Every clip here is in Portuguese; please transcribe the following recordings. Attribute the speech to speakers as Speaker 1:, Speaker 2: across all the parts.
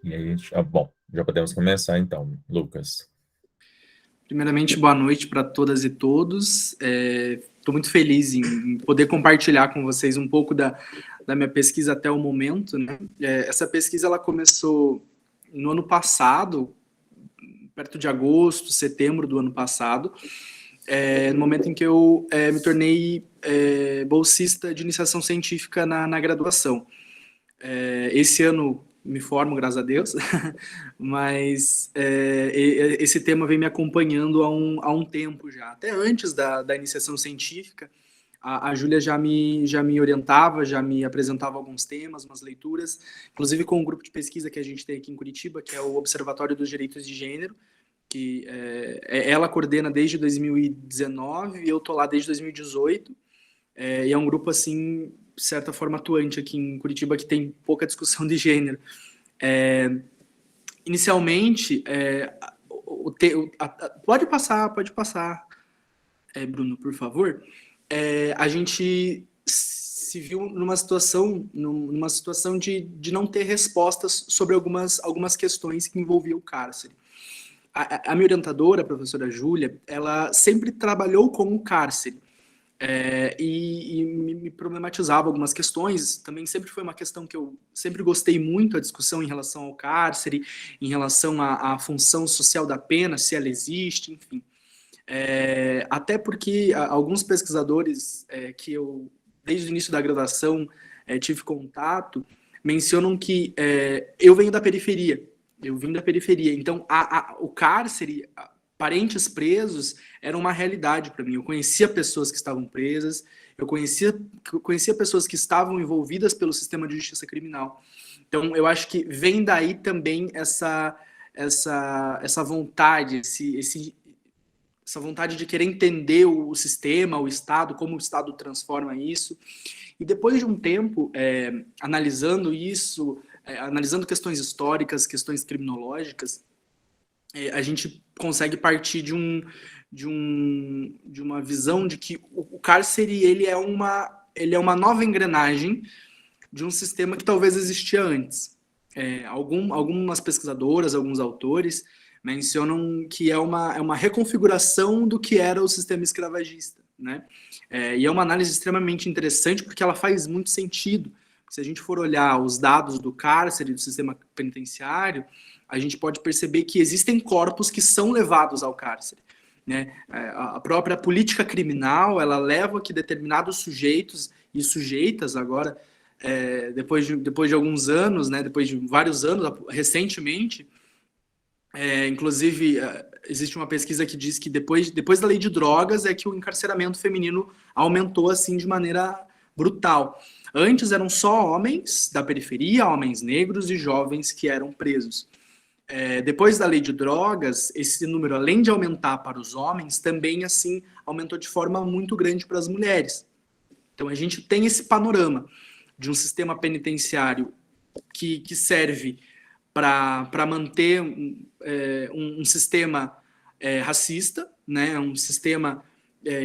Speaker 1: E aí, bom, já podemos começar então, Lucas.
Speaker 2: Primeiramente, boa noite para todas e todos. Estou muito feliz em poder compartilhar com vocês um pouco da minha pesquisa até o momento, né? Essa pesquisa ela começou no ano passado, perto de agosto, setembro do ano passado, no momento em que eu me tornei bolsista de iniciação científica na graduação. Esse ano me formo, graças a Deus, mas esse tema vem me acompanhando há um tempo já. Até antes da iniciação científica, a Júlia já me orientava, já me apresentava alguns temas, umas leituras, inclusive com um grupo de pesquisa que a gente tem aqui em Curitiba, que é o Observatório dos Direitos de Gênero, que ela coordena desde 2019 e eu estou lá desde 2018. E é um grupo, assim, de certa forma, atuante aqui em Curitiba, que tem pouca discussão de gênero. Inicialmente, pode passar, Bruno, por favor. A gente se viu numa situação de não ter respostas sobre algumas questões que envolviam o cárcere. A minha orientadora, a professora Júlia, ela sempre trabalhou com o cárcere. E me problematizava algumas questões. Também sempre foi uma questão que eu sempre gostei muito, a discussão em relação ao cárcere, em relação à função social da pena, se ela existe, enfim. Até porque alguns pesquisadores que eu, desde o início da graduação, tive contato, mencionam que eu venho da periferia. Eu vim da periferia. Então, o cárcere, parentes presos, era uma realidade para mim. Eu conhecia pessoas que estavam presas, eu conhecia pessoas que estavam envolvidas pelo sistema de justiça criminal. Então, eu acho que vem daí também essa vontade, essa vontade de querer entender o sistema, o Estado, como o Estado transforma isso. E depois de um tempo analisando isso, analisando questões históricas, questões criminológicas, a gente consegue partir de uma visão de que o cárcere ele é uma nova engrenagem de um sistema que talvez existia antes. Algumas pesquisadoras, alguns autores mencionam que é uma reconfiguração do que era o sistema escravagista, né? E é uma análise extremamente interessante porque ela faz muito sentido. Se a gente for olhar os dados do cárcere, do sistema penitenciário, a gente pode perceber que existem corpos que são levados ao cárcere, né? A própria política criminal, ela leva que determinados sujeitos e sujeitas agora, depois de alguns anos, né, depois de vários anos, recentemente, inclusive, existe uma pesquisa que diz que depois da lei de drogas é que o encarceramento feminino aumentou assim de maneira brutal. Antes eram só homens da periferia, homens negros e jovens que eram presos. Depois da lei de drogas, esse número, além de aumentar para os homens, também assim aumentou de forma muito grande para as mulheres. Então a gente tem esse panorama de um sistema penitenciário que serve para manter um sistema racista, né? Um sistema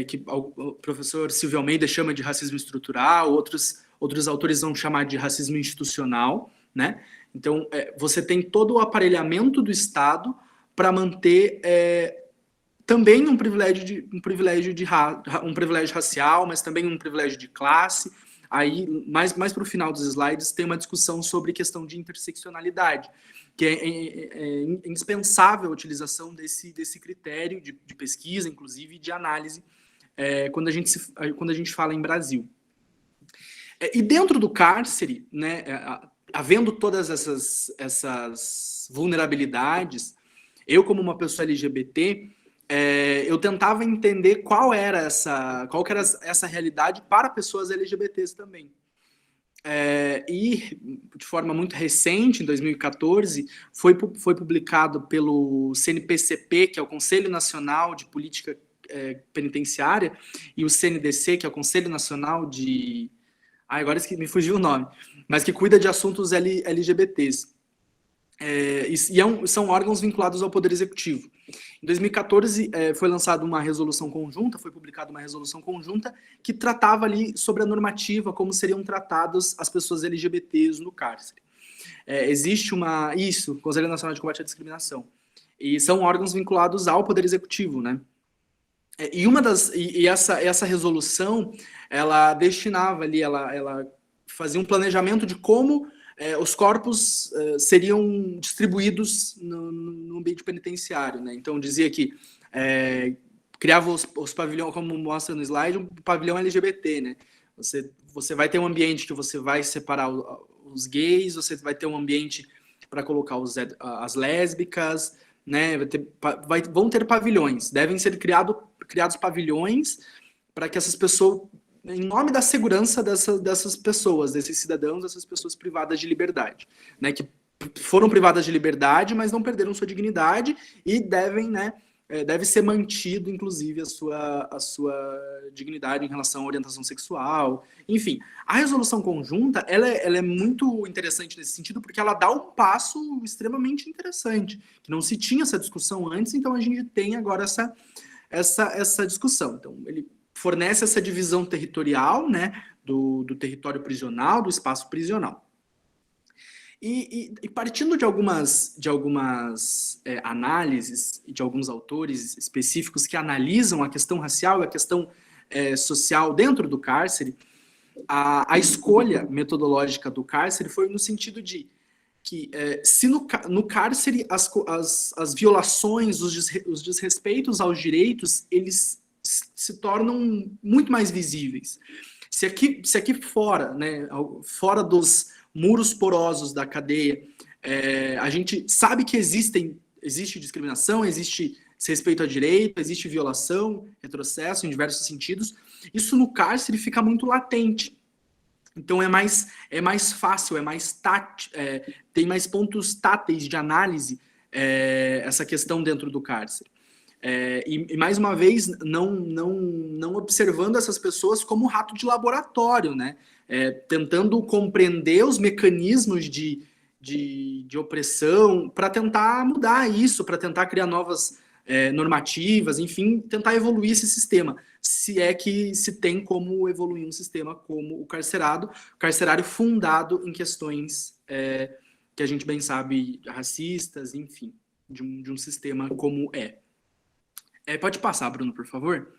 Speaker 2: que o professor Silvio Almeida chama de racismo estrutural, outros autores vão chamar de racismo institucional, né? Então, você tem todo o aparelhamento do Estado para manter também um privilégio racial, mas também um privilégio de classe. Aí, mais para o final dos slides, tem uma discussão sobre questão de interseccionalidade, que é indispensável a utilização desse critério de pesquisa, inclusive de análise, quando a gente fala em Brasil. E dentro do cárcere, né, havendo todas essas vulnerabilidades, eu, como uma pessoa LGBT, eu tentava entender qual que era essa realidade para pessoas LGBTs também. E, de forma muito recente, em 2014, foi publicado pelo CNPCP, que é o Conselho Nacional de Política Penitenciária, e o CNDC, que é o Conselho Nacional de... agora me fugiu o nome, mas que cuida de assuntos LGBTs. São órgãos vinculados ao Poder Executivo. Em 2014, foi lançada uma resolução conjunta, foi publicada uma resolução conjunta que tratava ali sobre a normativa, como seriam tratadas as pessoas LGBTs no cárcere. existe Conselho Nacional de Combate à Discriminação. E são órgãos vinculados ao Poder Executivo, né? Essa resolução, ela destinava ali, ela fazia um planejamento de como os corpos seriam distribuídos no ambiente penitenciário, né? Então dizia que criava os pavilhões, como mostra no slide, um pavilhão LGBT, né? Você vai ter um ambiente que você vai separar os gays, você vai ter um ambiente para colocar as lésbicas, né? Vão ter pavilhões, devem ser criados pavilhões para que essas pessoas, em nome da segurança dessas pessoas, desses cidadãos, dessas pessoas privadas de liberdade, né? Que foram privadas de liberdade, mas não perderam sua dignidade e devem, né? Deve ser mantido, inclusive, a sua dignidade em relação à orientação sexual. Enfim, a resolução conjunta, ela é muito interessante nesse sentido, porque ela dá um passo extremamente interessante, que não se tinha essa discussão antes, então a gente tem agora essa discussão. Então, ele fornece essa divisão territorial, né, do território prisional, do espaço prisional. E partindo de algumas análises de alguns autores específicos que analisam a questão racial e a questão social dentro do cárcere, a escolha metodológica do cárcere foi no sentido de que se no cárcere as violações, os desrespeitos aos direitos, eles se tornam muito mais visíveis. Se aqui fora, né, fora dos muros porosos da cadeia, a gente sabe que existe discriminação, existe desrespeito a direito, existe violação, retrocesso em diversos sentidos. Isso no cárcere fica muito latente. Então é mais fácil, tem mais pontos táteis de análise essa questão dentro do cárcere. E mais uma vez, não observando essas pessoas como rato de laboratório, né? Tentando compreender os mecanismos de opressão para tentar mudar isso, para tentar criar novas normativas, enfim, tentar evoluir esse sistema, se é que se tem como evoluir um sistema como o carcerário fundado em questões que a gente bem sabe, racistas, enfim, de um sistema como pode passar, Bruno, por favor.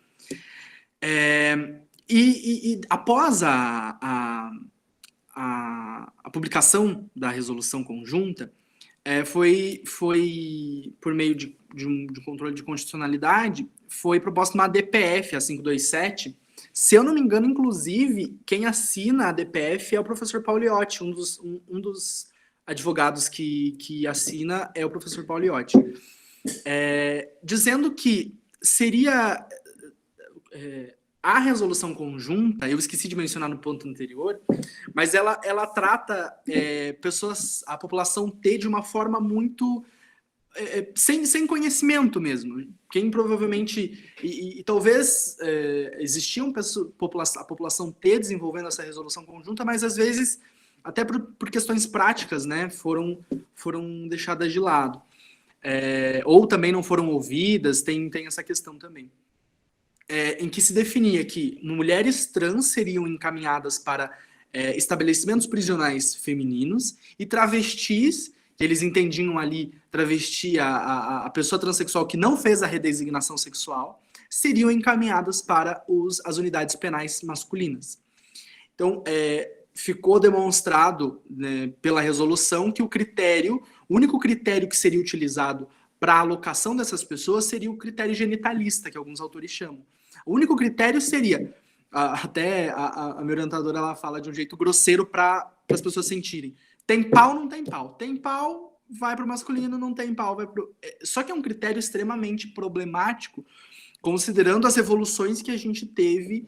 Speaker 2: E após a publicação da resolução conjunta, foi por meio de um controle de constitucionalidade, foi proposta uma DPF, a 527. Se eu não me engano, inclusive, quem assina a DPF é o professor Pauliotti, um dos advogados que assina é o professor Pauliotti. Dizendo que seria a resolução conjunta, eu esqueci de mencionar no ponto anterior, mas ela trata a população T de uma forma muito sem conhecimento mesmo. Quem provavelmente e talvez existiam a população T desenvolvendo essa resolução conjunta, mas às vezes até por questões práticas, né, foram deixadas de lado. Ou também não foram ouvidas, tem essa questão também. Em que se definia que mulheres trans seriam encaminhadas para estabelecimentos prisionais femininos e travestis, que eles entendiam ali travesti, a pessoa transexual que não fez a redesignação sexual, seriam encaminhadas para as unidades penais masculinas. Então, ficou demonstrado, né, pela resolução que o único critério que seria utilizado para a alocação dessas pessoas seria o critério genitalista, que alguns autores chamam. O único critério seria, até a minha orientadora ela fala de um jeito grosseiro para as pessoas sentirem, tem pau, não tem pau. Tem pau, vai para o masculino, não tem pau, vai para o... Só que é um critério extremamente problemático, considerando as evoluções que a gente teve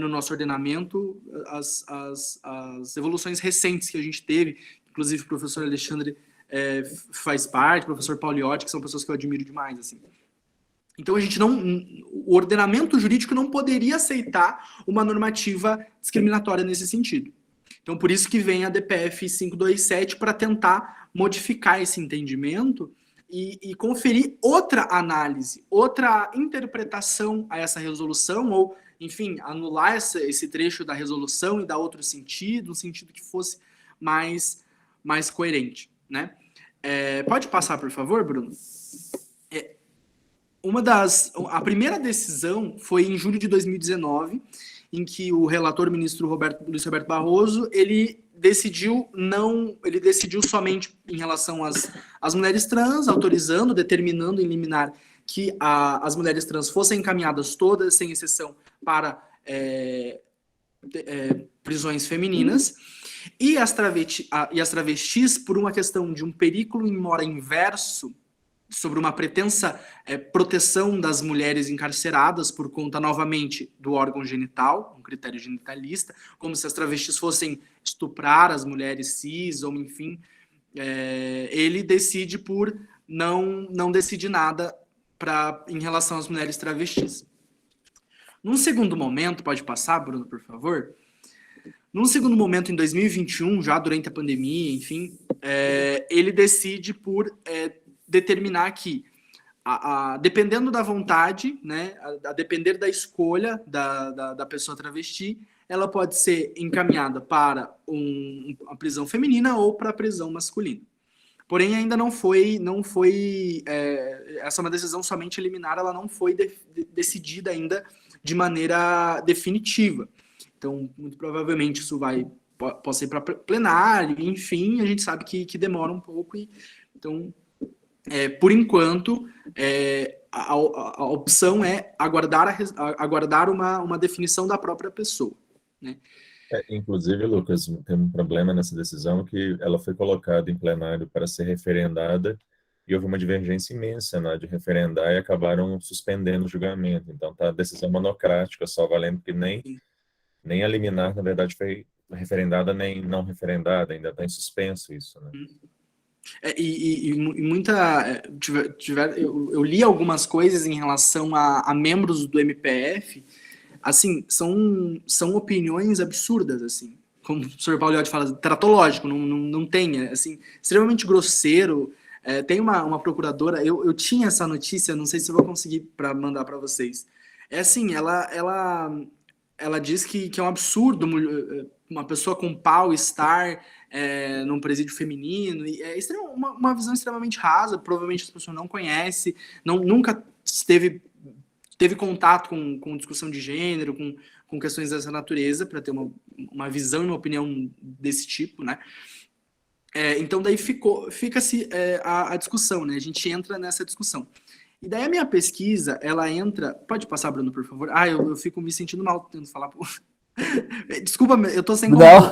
Speaker 2: no nosso ordenamento, as evoluções recentes que a gente teve, inclusive o professor Alexandre faz parte, o professor Pauliotti, que são pessoas que eu admiro demais, assim. Então o ordenamento jurídico não poderia aceitar uma normativa discriminatória nesse sentido. Então por isso que vem a DPF 527 para tentar modificar esse entendimento e conferir outra análise, outra interpretação a essa resolução, ou, enfim, anular esse trecho da resolução e dar outro sentido, um sentido que fosse mais mais coerente, né? Pode passar, por favor, Bruno? A primeira decisão foi em julho de 2019, em que o relator ministro Luiz Roberto Barroso, ele decidiu somente em relação às mulheres trans, autorizando, determinando em liminar que as mulheres trans fossem encaminhadas todas, sem exceção, para prisões femininas, e as travestis, por uma questão de um periculo in mora inverso, sobre uma pretensa proteção das mulheres encarceradas por conta, novamente, do órgão genital, um critério genitalista, como se as travestis fossem estuprar as mulheres cis, ou enfim, ele decide por não decidir nada em relação às mulheres travestis. Num segundo momento, pode passar, Bruno, por favor? Num segundo momento, em 2021, já durante a pandemia, enfim, ele decide por determinar que, dependendo da vontade, né, a depender da escolha da pessoa travesti, ela pode ser encaminhada para uma prisão feminina ou para a prisão masculina. Porém, ainda não foi essa é uma decisão somente liminar, ela não foi decidida ainda de maneira definitiva. Então, muito provavelmente isso possa ir para plenário, enfim, a gente sabe que demora um pouco. Então, por enquanto, a opção é aguardar uma definição da própria pessoa, né?
Speaker 1: Inclusive, Lucas, tem um problema nessa decisão que ela foi colocada em plenário para ser referendada e houve uma divergência imensa na hora de referendar e acabaram suspendendo o julgamento. Então, tá a decisão monocrática, só valendo que nem a liminar, na verdade, foi referendada nem não referendada, ainda está em suspenso isso, né?
Speaker 2: Eu li algumas coisas em relação a membros do MPF, assim, são opiniões absurdas, assim, como o professor Paulioti fala, tratológico, não tem, assim, extremamente grosseiro. Tem uma procuradora, eu tinha essa notícia, não sei se eu vou conseguir para mandar para vocês. Assim, ela diz que é um absurdo uma pessoa com pau estar num presídio feminino, e uma visão extremamente rasa, provavelmente as pessoas não conhecem, nunca teve contato com discussão de gênero, com questões dessa natureza, para ter uma visão e uma opinião desse tipo, né? Então daí fica-se a discussão, né? A gente entra nessa discussão. E daí a minha pesquisa, ela entra... Pode passar, Bruno, por favor? Eu fico me sentindo mal tendo falar... Desculpa, eu tô sem controle.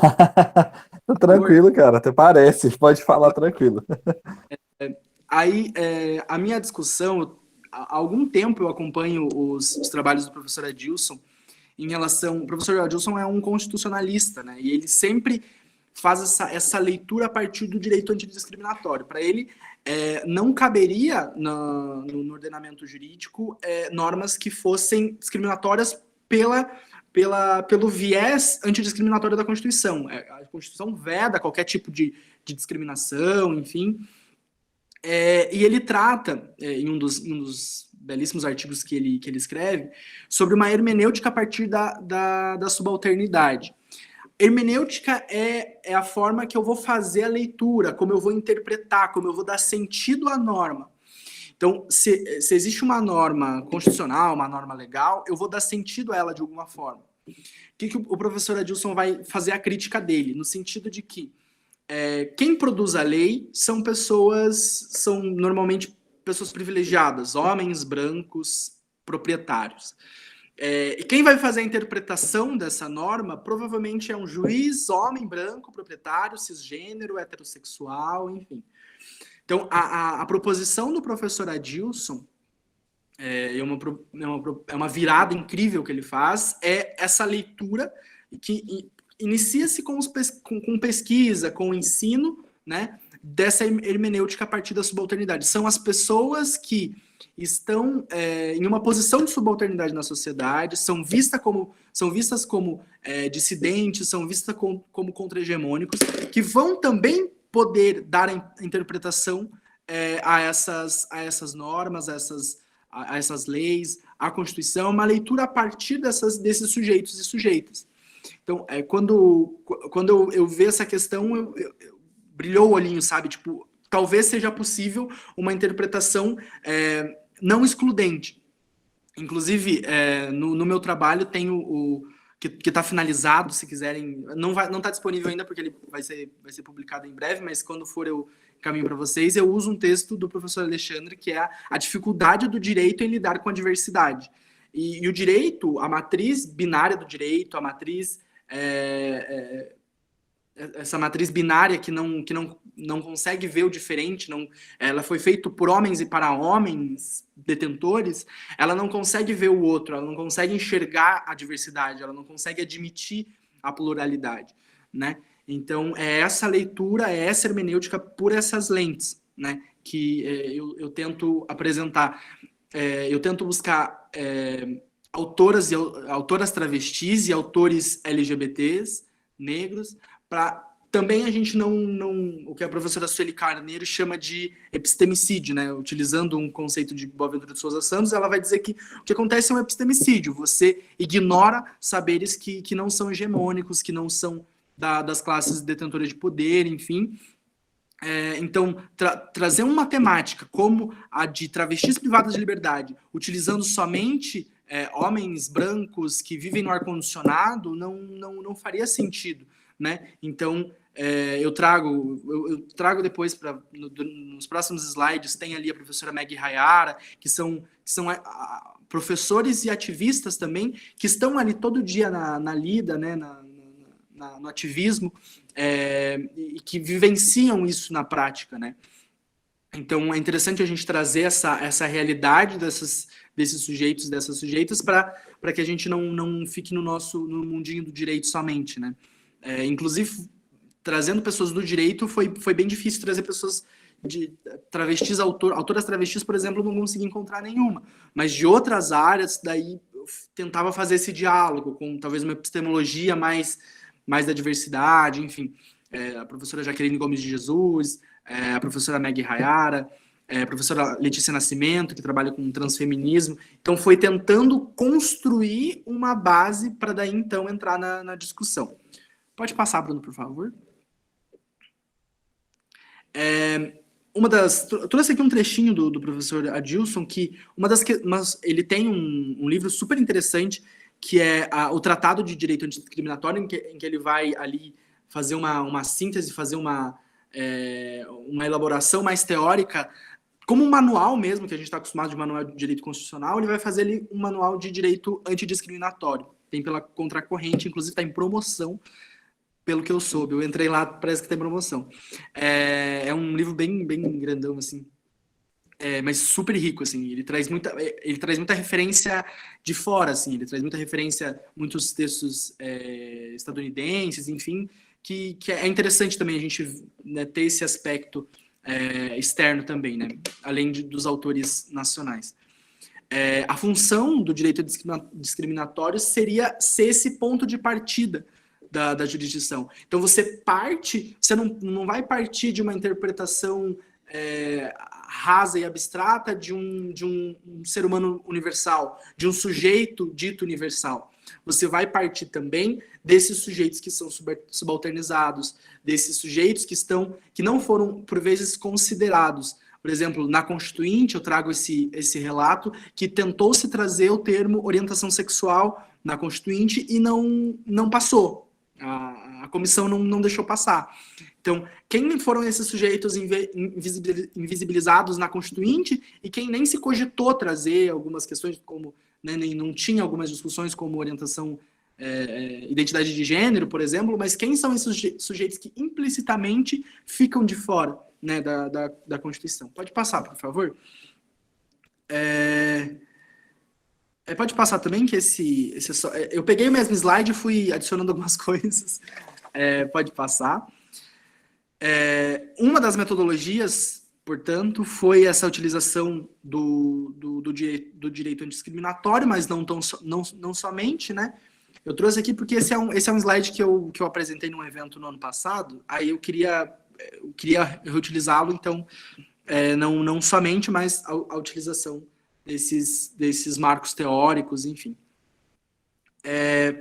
Speaker 3: Não, tranquilo, cara, até parece, pode falar tranquilo.
Speaker 2: Aí, a minha discussão, há algum tempo eu acompanho os trabalhos do professor Adilson em relação... O professor Adilson é um constitucionalista, né? E ele sempre faz essa leitura a partir do direito antidiscriminatório. Para ele, não caberia no ordenamento jurídico normas que fossem discriminatórias pelo viés antidiscriminatório da Constituição. A Constituição veda qualquer tipo de discriminação, enfim. E ele trata, em um dos belíssimos artigos que ele escreve, sobre uma hermenêutica a partir da subalternidade. Hermenêutica é a forma que eu vou fazer a leitura, como eu vou interpretar, como eu vou dar sentido à norma. Então, se existe uma norma constitucional, uma norma legal, eu vou dar sentido a ela de alguma forma. O que o professor Adilson vai fazer a crítica dele? No sentido de que quem produz a lei são normalmente pessoas privilegiadas, homens brancos, proprietários. E quem vai fazer a interpretação dessa norma provavelmente é um juiz, homem, branco, proprietário, cisgênero, heterossexual, enfim. Então, a proposição do professor Adilson é uma virada incrível que ele faz, essa leitura que inicia-se com pesquisa, com ensino, né, dessa hermenêutica a partir da subalternidade. São as pessoas que estão em uma posição de subalternidade na sociedade, são vistas como dissidentes, são vistas como contra-hegemônicos, que vão também poder dar a interpretação a essas normas, a essas leis, à Constituição, uma leitura a partir desses sujeitos e sujeitas. Então, quando eu vejo essa questão, brilhou o olhinho, sabe? Tipo, talvez seja possível uma interpretação não excludente. Inclusive, no meu trabalho tem o que está finalizado, se quiserem. Não está disponível ainda, porque ele vai ser publicado em breve, mas quando for eu caminho para vocês, eu uso um texto do professor Alexandre, que é a dificuldade do direito em lidar com a diversidade. E o direito, a matriz binária do direito, a matriz... essa matriz binária que não consegue ver o diferente, ela foi feita por homens e para homens detentores, ela não consegue ver o outro, ela não consegue enxergar a diversidade, ela não consegue admitir a pluralidade, né? Então, é essa leitura, é essa hermenêutica por essas lentes, né? Que eu tento apresentar. Eu tento buscar autoras travestis e autores LGBTs, negros, para também a gente não o que a professora Sueli Carneiro chama de epistemicídio, né? Utilizando um conceito de Boaventura de Souza Santos, ela vai dizer que o que acontece é um epistemicídio, você ignora saberes que não são hegemônicos, que não são das classes detentoras de poder, enfim. Então, trazer uma temática como a de travestis privadas de liberdade, utilizando somente homens brancos que vivem no ar-condicionado, não faria sentido, né? Então, eu trago depois, nos próximos slides, tem ali a professora Meg Hayara, que são professores e ativistas também, que estão ali todo dia na lida, né, no ativismo, e que vivenciam isso na prática, né? Então, é interessante a gente trazer essa realidade desses sujeitos, dessas sujeitas, para que a gente não fique no mundinho do direito somente, né? Inclusive, trazendo pessoas do direito, foi bem difícil trazer pessoas de travestis, autoras travestis, por exemplo, não consegui encontrar nenhuma, mas de outras áreas, daí eu tentava fazer esse diálogo com talvez uma epistemologia mais da diversidade, enfim. A professora Jaqueline Gomes de Jesus, a professora Meg Hayara, a professora Letícia Nascimento, que trabalha com transfeminismo. Então, foi tentando construir uma base para daí, então, entrar na discussão. Pode passar, Bruno, por favor. Trouxe aqui um trechinho do professor Adilson, que ele tem um livro super interessante, que é o Tratado de Direito Antidiscriminatório, em que ele vai ali fazer uma síntese, fazer uma elaboração mais teórica, como um manual mesmo, que a gente está acostumado de manual de direito constitucional, ele vai fazer ali um manual de direito antidiscriminatório. Tem pela Contracorrente, inclusive está em promoção, pelo que eu soube. Eu entrei lá, parece que tem promoção. É um livro bem grandão, assim. Mas super rico, assim. Ele traz muita referência de fora, assim. Ele traz muita referência, muitos textos estadunidenses, enfim, que é interessante também a gente, né, ter esse aspecto externo também, né? Além dos autores nacionais. A função do direito discriminatório seria ser esse ponto de partida da jurisdição. Então, você não vai partir de uma interpretação rasa e abstrata de um ser humano universal, de um sujeito dito universal. Você vai partir também desses sujeitos que são subalternizados, desses sujeitos que não foram, por vezes, considerados. Por exemplo, na Constituinte, eu trago esse relato que tentou-se trazer o termo orientação sexual na Constituinte e não passou. A comissão não deixou passar. Então, quem foram esses sujeitos invisibilizados na Constituinte e quem nem se cogitou trazer algumas questões, como, né, não tinha algumas discussões como orientação, identidade de gênero, por exemplo, mas quem são esses sujeitos que implicitamente ficam de fora, né, da Constituição? Pode passar, por favor. Pode passar também, que esse é só... eu peguei o mesmo slide e fui adicionando algumas coisas. Pode passar. Uma das metodologias, portanto, foi essa utilização do direito antidiscriminatório, mas não somente, né? Eu trouxe aqui porque esse é um slide que eu apresentei num evento no ano passado, aí eu queria reutilizá-lo, então, não somente, mas a utilização desses marcos teóricos, enfim.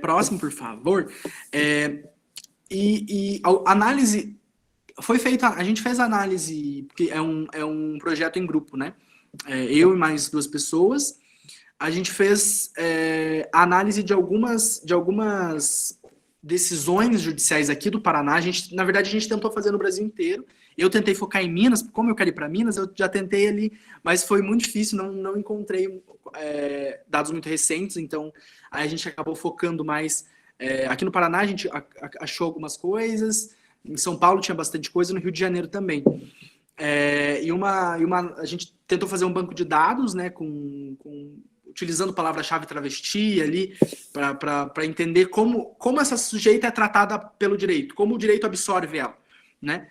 Speaker 2: Próximo, por favor. E a análise Foi feita, a gente fez a análise, porque é um projeto em grupo, né? Eu e mais 2 pessoas. A gente fez a análise de algumas decisões judiciais aqui do Paraná. Na verdade, a gente tentou fazer no Brasil inteiro. Eu tentei focar em Minas, como eu quero ir para Minas, eu já tentei ali, mas foi muito difícil, não encontrei dados muito recentes, então aí a gente acabou focando mais. Aqui no Paraná a gente achou algumas coisas, em São Paulo tinha bastante coisa, no Rio de Janeiro também. A gente tentou fazer um banco de dados, né, utilizando a palavra-chave travesti ali, para entender como essa sujeita é tratada pelo direito, como o direito absorve ela, né?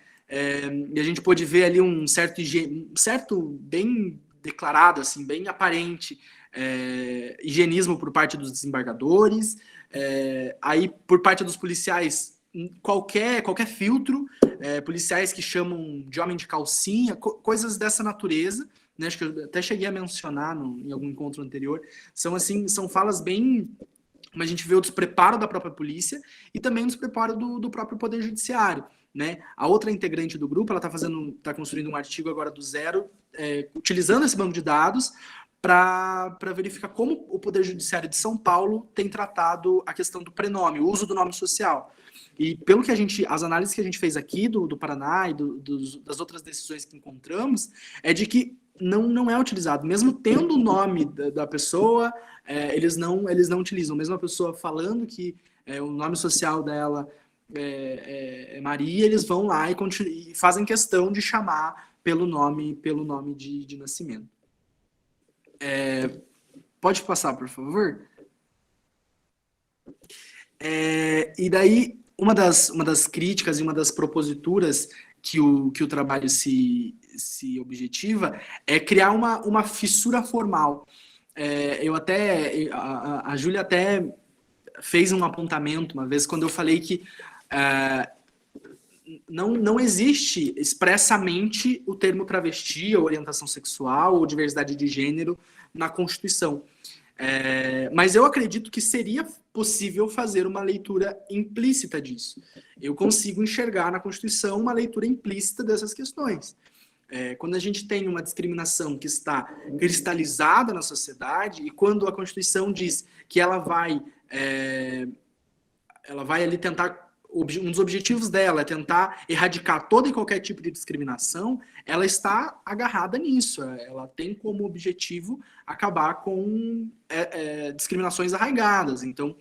Speaker 2: E a gente pôde ver ali um certo bem declarado, assim, bem aparente, higienismo por parte dos desembargadores, aí por parte dos policiais, qualquer filtro, policiais que chamam de homem de calcinha, coisas dessa natureza, né? Acho que eu até cheguei a mencionar em algum encontro anterior, são falas bem, como a gente vê o despreparo da própria polícia e também o despreparo do próprio Poder Judiciário, né? A outra integrante do grupo, ela está construindo um artigo agora do zero, utilizando esse banco de dados para verificar como o Poder Judiciário de São Paulo tem tratado a questão do prenome, o uso do nome social. E pelo que as análises que a gente fez aqui do Paraná e das outras decisões que encontramos, é de que não é utilizado. Mesmo tendo o nome da pessoa, eles não utilizam. Mesmo a pessoa falando que o nome social dela é Maria, eles vão lá e fazem questão de chamar pelo nome de nascimento. Pode passar, por favor? E daí, uma das críticas e uma das proposituras que o trabalho se objetiva é criar uma fissura formal. A Júlia até fez um apontamento uma vez quando eu falei que não existe expressamente o termo travesti, ou orientação sexual, ou diversidade de gênero na Constituição. Mas eu acredito que seria possível fazer uma leitura implícita disso. Eu consigo enxergar na Constituição uma leitura implícita dessas questões. Quando a gente tem uma discriminação que está cristalizada na sociedade, e quando a Constituição diz que ela vai ali tentar, um dos objetivos dela é tentar erradicar todo e qualquer tipo de discriminação, ela está agarrada nisso. Ela tem como objetivo acabar com discriminações arraigadas. Então,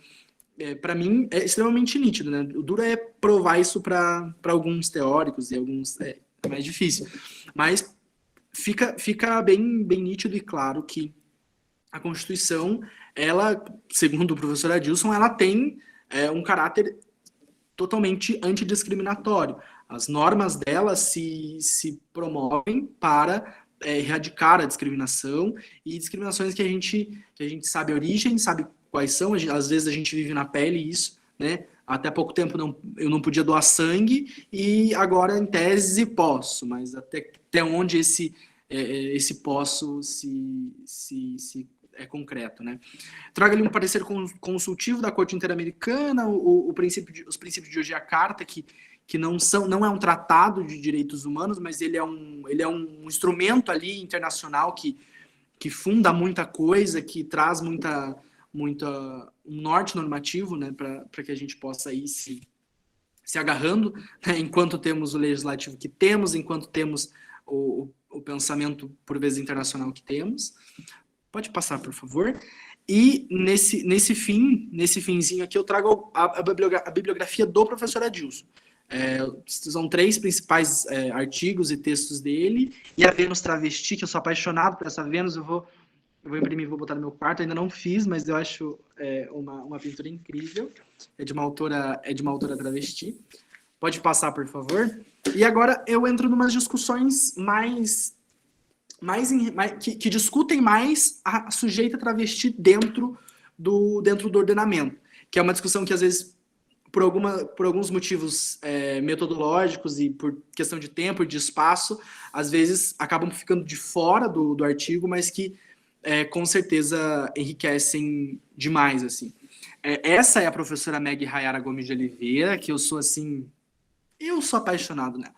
Speaker 2: para mim, é extremamente nítido, né? O duro é provar isso para alguns teóricos, e alguns é mais difícil. Mas fica bem nítido e claro que a Constituição, ela, segundo o professor Adilson, ela tem um caráter totalmente antidiscriminatório. As normas dela se promovem para erradicar a discriminação, e discriminações que a gente sabe a origem, sabe quais são, às vezes a gente vive na pele isso, né? Até pouco tempo eu não podia doar sangue, e agora, em tese, posso, mas até onde esse posso se é concreto, né? Trago ali um parecer consultivo da Corte Interamericana, os princípios de Yogyakarta, que não é um tratado de direitos humanos, mas ele é um instrumento ali internacional que funda muita coisa, que traz um norte normativo, né, para que a gente possa ir se agarrando, né, enquanto temos o legislativo que temos, enquanto temos o pensamento, por vezes, internacional que temos. Pode passar, por favor. E nesse finzinho aqui, eu trago a bibliografia do professor Adilson. São 3 principais artigos e textos dele, e a Vênus Travesti, que eu sou apaixonado por essa Vênus, eu vou imprimir, vou botar no meu quarto, ainda não fiz, mas eu acho uma pintura incrível, é de uma autora travesti. Pode passar, por favor. E agora eu entro em umas discussões que discutem mais a sujeita travesti dentro do ordenamento, que é uma discussão que, às vezes, por alguns motivos metodológicos e por questão de tempo e de espaço, às vezes acabam ficando de fora do artigo, mas que com certeza enriquecem demais, assim. Essa é a professora Meg Rayara Gomes de Oliveira, que eu sou, assim, Eu sou apaixonado nela.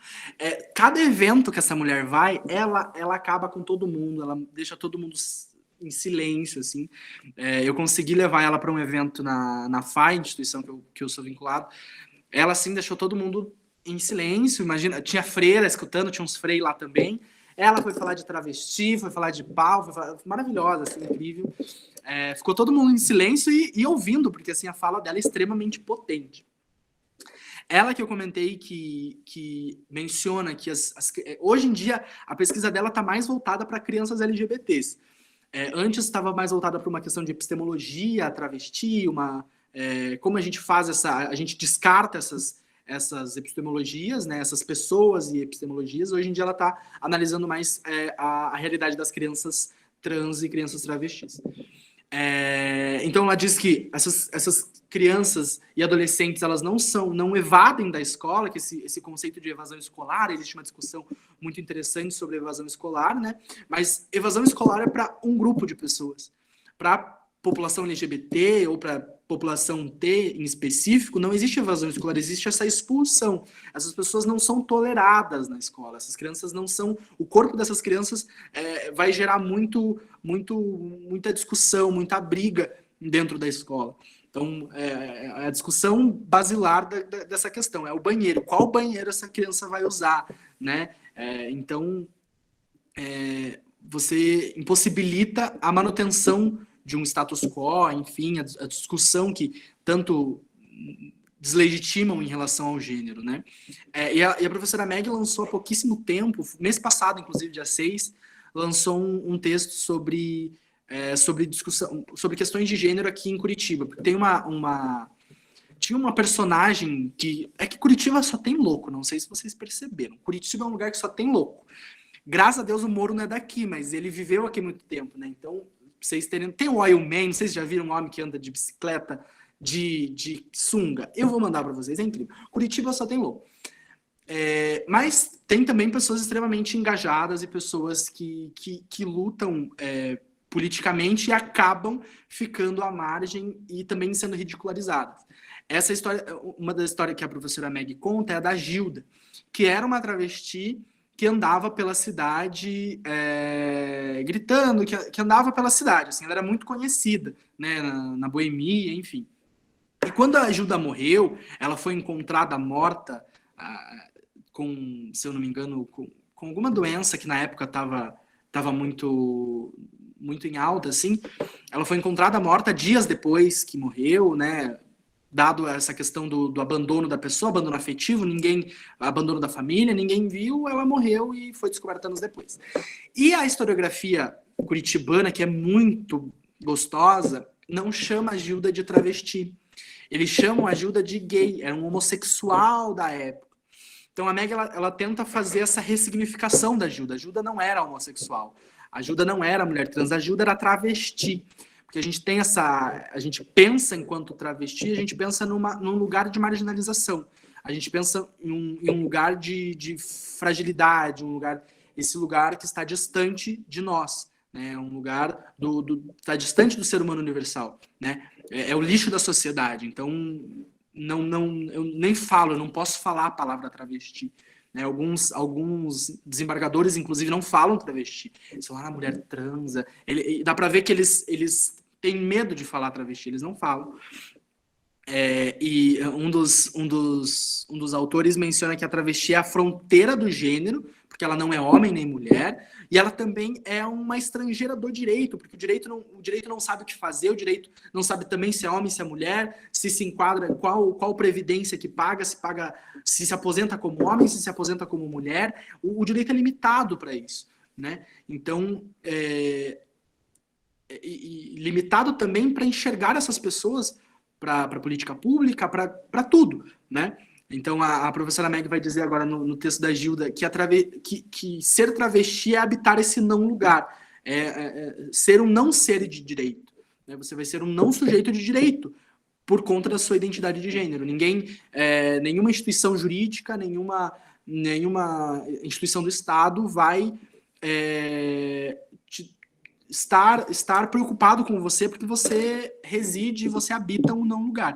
Speaker 2: Cada evento que essa mulher vai, ela acaba com todo mundo, ela deixa todo mundo em silêncio, assim. Eu consegui levar ela para um evento na FAI, instituição que eu sou vinculado. Ela, assim, deixou todo mundo em silêncio. Imagina, tinha freira escutando, tinha uns freios lá também. Ela foi falar de travesti, foi falar de pau, maravilhosa, assim, incrível. Ficou todo mundo em silêncio e ouvindo, porque assim, a fala dela é extremamente potente. Ela que eu comentei que menciona que hoje em dia a pesquisa dela está mais voltada para crianças LGBTs. Antes estava mais voltada para uma questão de epistemologia, travesti, como a gente faz a gente descarta essas epistemologias, né, essas pessoas e epistemologias. Hoje em dia ela está analisando mais a realidade das crianças trans e crianças travestis. Então ela diz que essas crianças e adolescentes, elas não evadem da escola, que esse conceito de evasão escolar, existe uma discussão muito interessante sobre evasão escolar, né? Mas evasão escolar é para um grupo de pessoas. Para população LGBT ou para população T em específico, não existe evasão escolar, existe essa expulsão. Essas pessoas não são toleradas na escola, essas crianças não são... O corpo dessas crianças vai gerar muita discussão, muita briga dentro da escola. Então, a discussão basilar dessa questão é o banheiro. Qual banheiro essa criança vai usar, né? Então, você impossibilita a manutenção de um status quo, enfim, a discussão que tanto deslegitimam em relação ao gênero, né? E a professora Meg lançou há pouquíssimo tempo, mês passado, inclusive, dia 6, lançou um texto sobre discussão, sobre questões de gênero aqui em Curitiba, porque tem tinha uma personagem que Curitiba só tem louco, não sei se vocês perceberam. Curitiba é um lugar que só tem louco. Graças a Deus o Moro não é daqui, mas ele viveu aqui muito tempo, né? Então, vocês tem o Oil Man, vocês já viram um homem que anda de bicicleta de sunga? Eu vou mandar para vocês, é incrível. Curitiba só tem louco. Mas tem também pessoas extremamente engajadas e pessoas que lutam politicamente e acabam ficando à margem e também sendo ridicularizadas. Essa história, uma das histórias que a professora Meg conta é a da Gilda, que era uma travesti que andava pela cidade gritando, que andava pela cidade, assim, ela era muito conhecida, né, na boemia, enfim. E quando a Gilda morreu, ela foi encontrada morta com, se eu não me engano, com alguma doença que na época estava muito em alta, assim. Ela foi encontrada morta dias depois que morreu, né, dado essa questão do abandono da pessoa, abandono afetivo, abandono da família, ninguém viu, ela morreu e foi descoberta anos depois. E a historiografia curitibana, que é muito gostosa, não chama a Gilda de travesti. Eles chamam a Gilda de gay, era um homossexual da época. Então a Meg, ela tenta fazer essa ressignificação da Gilda. A Gilda não era homossexual, a Gilda não era mulher trans, a Gilda era travesti. Porque a gente tem a gente pensa enquanto travesti, a gente pensa num lugar de marginalização. A gente pensa em um lugar de fragilidade, esse lugar que está distante de nós, né? Um lugar está distante do ser humano universal, né? É o lixo da sociedade. Então, eu nem falo, eu não posso falar a palavra travesti. Né? Alguns desembargadores, inclusive, não falam travesti. Eles falam, mulher transa. Dá para ver que eles têm medo de falar travesti, eles não falam. E um dos autores menciona que a travesti é a fronteira do gênero, porque ela não é homem nem mulher, e ela também é uma estrangeira do direito, porque o direito não sabe o que fazer, o direito não sabe também se é homem, se é mulher, se enquadra, qual previdência que paga, se aposenta como homem, se aposenta como mulher. O direito é limitado para isso, né? Então, limitado também para enxergar essas pessoas para a política pública, para tudo, né? Então, a professora Meg vai dizer agora no texto da Gilda que ser travesti é habitar esse não lugar, ser um não ser de direito, né? Você vai ser um não sujeito de direito por conta da sua identidade de gênero. Nenhuma instituição jurídica, nenhuma instituição do Estado vai estar preocupado com você porque você reside, você habita um não lugar.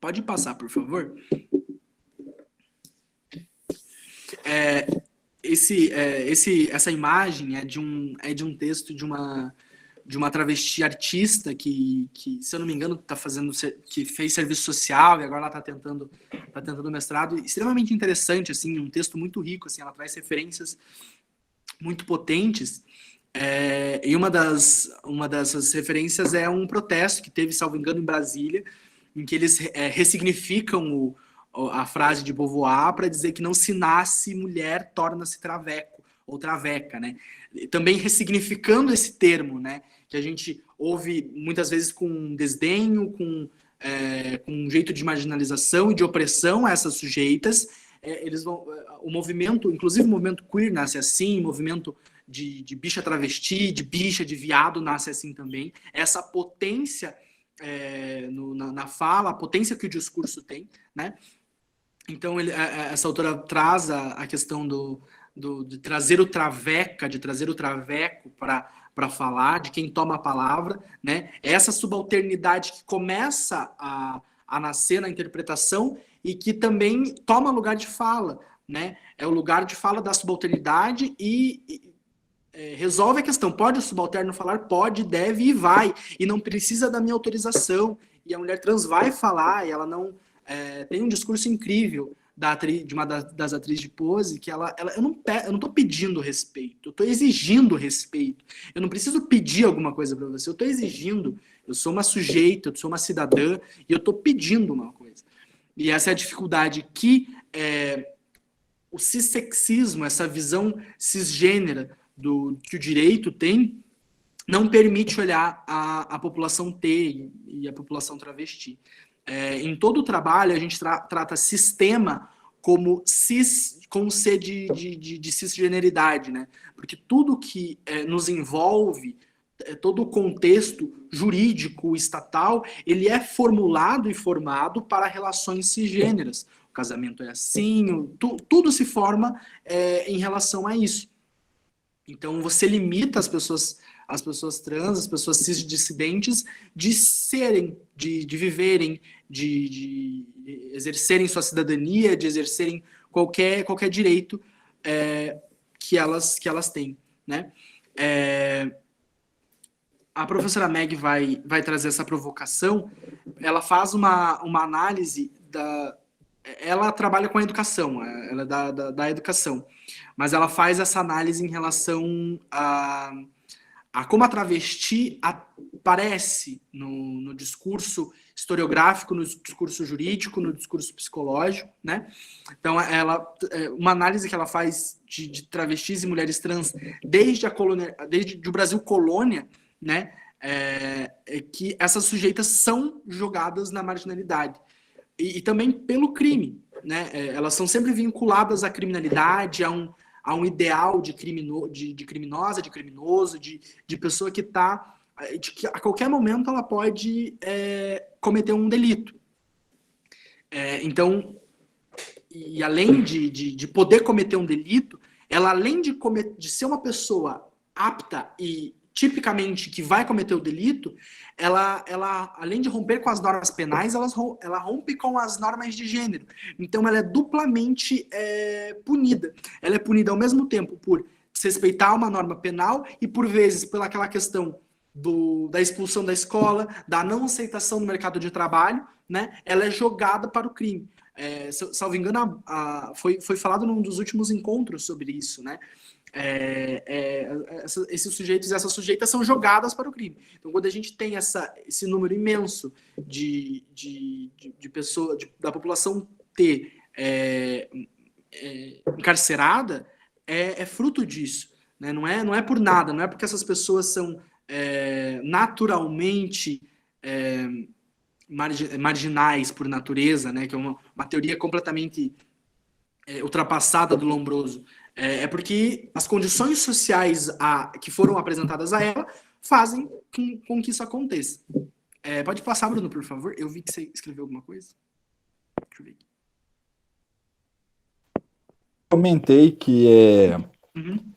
Speaker 2: Pode passar, por favor. Essa imagem é de um texto de uma travesti artista que, se eu não me engano, que fez serviço social e agora ela está tentando mestrado. Extremamente interessante, assim, um texto muito rico, assim, ela traz referências muito potentes. E uma dessas referências é um protesto que teve, salvo engano, em Brasília, em que eles ressignificam a frase de Beauvoir para dizer que não se nasce mulher, torna-se traveco ou traveca, né? Também ressignificando esse termo, né? Que a gente ouve muitas vezes com desdenho, com um jeito de marginalização e de opressão a essas sujeitas. O movimento, inclusive o movimento queer nasce assim, o movimento de bicha travesti, de bicha, de viado nasce assim também. Essa potência na fala, a potência que o discurso tem, né? Então, essa autora traz a questão de trazer o traveca, de trazer o traveco para falar, de quem toma a palavra, né? Essa subalternidade que começa a nascer na interpretação e que também toma lugar de fala, né? É o lugar de fala da subalternidade e resolve a questão. Pode o subalterno falar? Pode, deve e vai. E não precisa da minha autorização. E a mulher trans vai falar e ela não... tem um discurso incrível de uma das atrizes de pose que eu não estou pedindo respeito, eu estou exigindo respeito. Eu não preciso pedir alguma coisa para você, eu estou exigindo. Eu sou uma sujeita, eu sou uma cidadã e eu estou pedindo uma coisa. E essa é a dificuldade que o cissexismo, essa visão cisgênera que o direito tem, não permite olhar a população T e a população travesti. Em todo o trabalho, a gente trata sistema como com C de cisgeneridade, né? Porque tudo que nos envolve, todo o contexto jurídico, estatal, ele é formulado e formado para relações cisgêneras. O casamento é assim, tudo se forma em relação a isso. Então, você limita as pessoas trans, as pessoas cisdissidentes de serem, de viverem, de exercerem sua cidadania, de exercerem qualquer direito que elas têm, né? A professora Meg vai trazer essa provocação. Ela faz uma análise ela trabalha com a educação, ela é da educação, mas ela faz essa análise em relação a como a travesti aparece no discurso historiográfico, no discurso jurídico, no discurso psicológico, né? Então, uma análise que ela faz de travestis e mulheres trans desde o Brasil colônia, né? Que essas sujeitas são jogadas na marginalidade. E também pelo crime, né? Elas são sempre vinculadas à criminalidade, a um ideal de criminosa, de criminoso, de pessoa que que a qualquer momento ela pode cometer um delito. Então, e além de poder cometer um delito, ela além de ser uma pessoa apta e tipicamente que vai cometer o delito, ela além de romper com as normas penais, ela rompe com as normas de gênero. Então, ela é duplamente punida. Ela é punida ao mesmo tempo por desrespeitar uma norma penal e, por vezes, pela aquela questão da expulsão da escola, da não aceitação no mercado de trabalho, né? Ela é jogada para o crime. Salvo engano, foi falado num dos últimos encontros sobre isso, né? Esses sujeitos e essas sujeitas são jogadas para o crime. Então, quando a gente tem esse número imenso de pessoas, da população T encarcerada, é fruto disso, né? Não é por nada, não é porque essas pessoas são naturalmente marginais por natureza, né? Que é uma teoria completamente ultrapassada do Lombroso. É porque as condições sociais que foram apresentadas a ela fazem com que isso aconteça. Pode passar, Bruno, por favor? Eu vi que você escreveu alguma coisa. Deixa eu ver aqui.
Speaker 3: Comentei que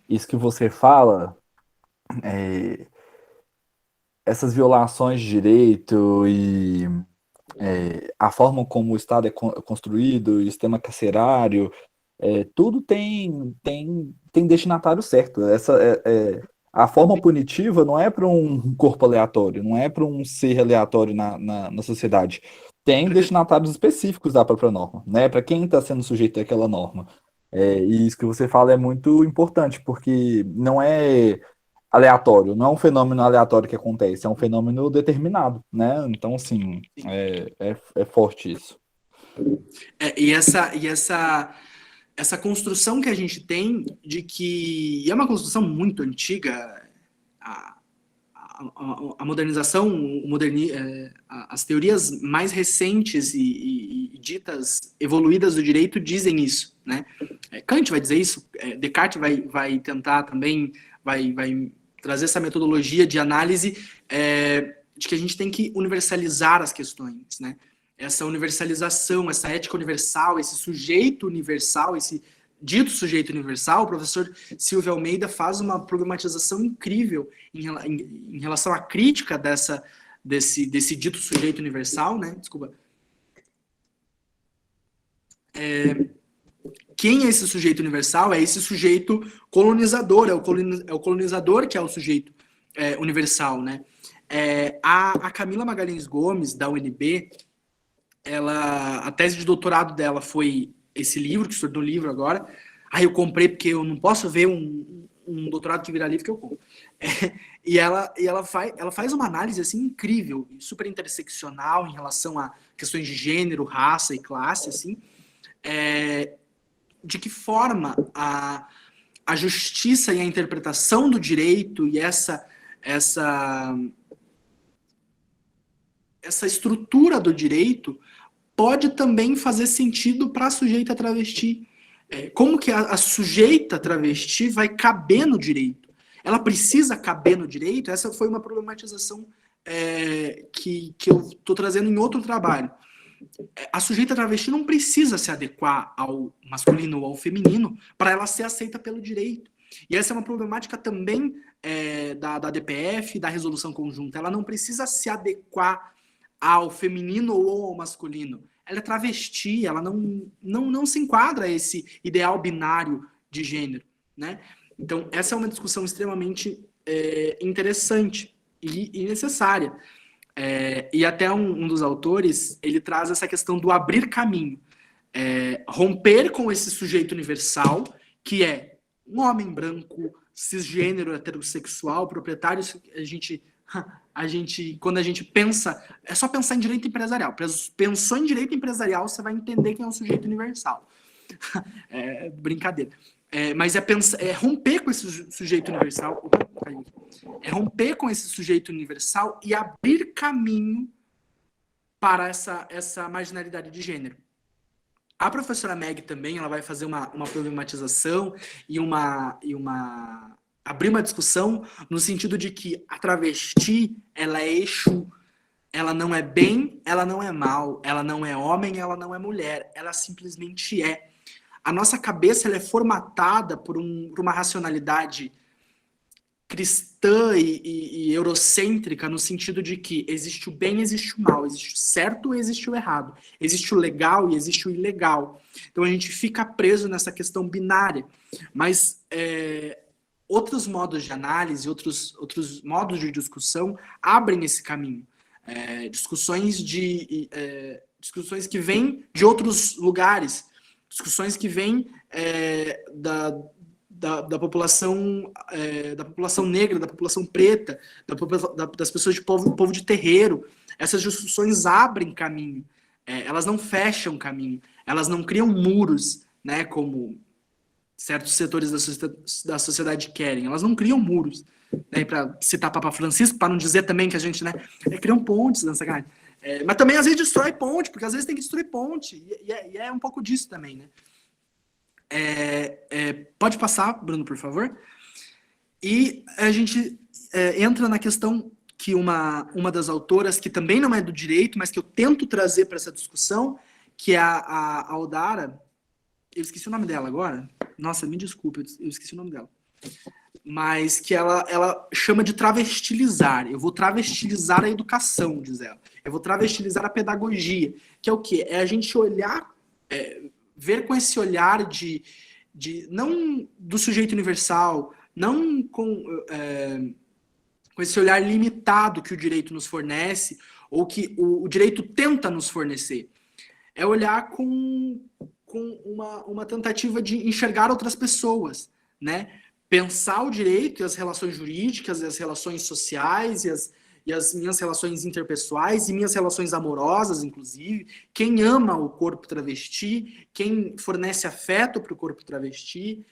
Speaker 3: isso que você fala, essas violações de direito e a forma como o Estado é construído, o sistema carcerário, tudo tem destinatário certo. A forma punitiva não é para um corpo aleatório, não é para um ser aleatório na sociedade. Tem destinatários específicos da própria norma, né? Para quem está sendo sujeito àquela norma. E isso que você fala é muito importante, porque não é aleatório, não é um fenômeno aleatório que acontece, é um fenômeno determinado, né? Então, assim, é forte isso.
Speaker 2: Essa construção que a gente tem de que... E é uma construção muito antiga, a modernização, as teorias mais recentes e ditas evoluídas do direito dizem isso, né? Kant vai dizer isso, Descartes vai tentar também, vai trazer essa metodologia de análise de que a gente tem que universalizar as questões, né? Essa universalização, essa ética universal, esse sujeito universal, esse dito sujeito universal, o professor Silvio Almeida faz uma problematização incrível em relação à crítica desse dito sujeito universal, né? Desculpa. Quem é esse sujeito universal? É esse sujeito colonizador, é o colonizador que é o sujeito universal, né? A Camila Magalhães Gomes, da UNB, a tese de doutorado dela foi esse livro, que se tornou livro agora. Aí eu comprei, porque eu não posso ver um doutorado que vira livro que eu compro. E ela faz uma análise assim, incrível, super interseccional em relação a questões de gênero, raça e classe, assim, de que forma a justiça e a interpretação do direito e essa estrutura do direito pode também fazer sentido para a sujeita travesti. Como que a sujeita travesti vai caber no direito? Ela precisa caber no direito? Essa foi uma problematização que eu estou trazendo em outro trabalho. A sujeita travesti não precisa se adequar ao masculino ou ao feminino para ela ser aceita pelo direito. E essa é uma problemática também da DPF, da resolução conjunta. Ela não precisa se adequar ao feminino ou ao masculino. Ela é travesti, ela não se enquadra a esse ideal binário de gênero, né? Então, essa é uma discussão extremamente interessante e necessária. E até um dos autores, ele traz essa questão do abrir caminho. Romper com esse sujeito universal, que é um homem branco, cisgênero, heterossexual, proprietário. Quando a gente pensa, é só pensar em direito empresarial. Pensou em direito empresarial, você vai entender quem é o sujeito universal. Brincadeira. Mas é romper com esse sujeito universal. É romper com esse sujeito universal e abrir caminho para essa marginalidade de gênero. A professora Meg também, ela vai fazer uma problematização e abrir uma discussão no sentido de que a travesti, ela é Exu, ela não é bem, ela não é mal, ela não é homem, ela não é mulher, ela simplesmente é. A nossa cabeça, ela é formatada por uma racionalidade cristã e eurocêntrica, no sentido de que existe o bem e existe o mal, existe o certo e existe o errado, existe o legal e existe o ilegal. Então a gente fica preso nessa questão binária. Mas outros modos de análise, outros modos de discussão abrem esse caminho. Discussões que vêm de outros lugares, discussões que vêm da população negra, da população preta, das pessoas de povo de terreiro. Essas discussões abrem caminho, elas não fecham caminho, elas não criam muros, né, como certos setores da sociedade querem. Elas não criam muros, né, para citar Papa Francisco, para não dizer também que a gente, né, criam pontes nessa cara. Mas também às vezes destrói ponte, porque às vezes tem que destruir ponte, e é um pouco disso também, né? Pode passar, Bruno, por favor. E a gente entra na questão que uma das autoras, que também não é do direito, mas que eu tento trazer para essa discussão, que é a Aldara. Eu esqueci o nome dela agora. Nossa, me desculpa, eu esqueci o nome dela. mas que ela chama de travestilizar. Eu vou travestilizar a educação, diz ela. Eu vou travestilizar a pedagogia, que é o quê? É a gente olhar, ver com esse olhar de não do sujeito universal, não com esse olhar limitado que o direito nos fornece, ou que o direito tenta nos fornecer. É olhar com uma tentativa de enxergar outras pessoas, né? Pensar o direito e as relações jurídicas, e as relações sociais, e as minhas relações interpessoais, e minhas relações amorosas, inclusive. Quem ama o corpo travesti, quem fornece afeto para o corpo travesti,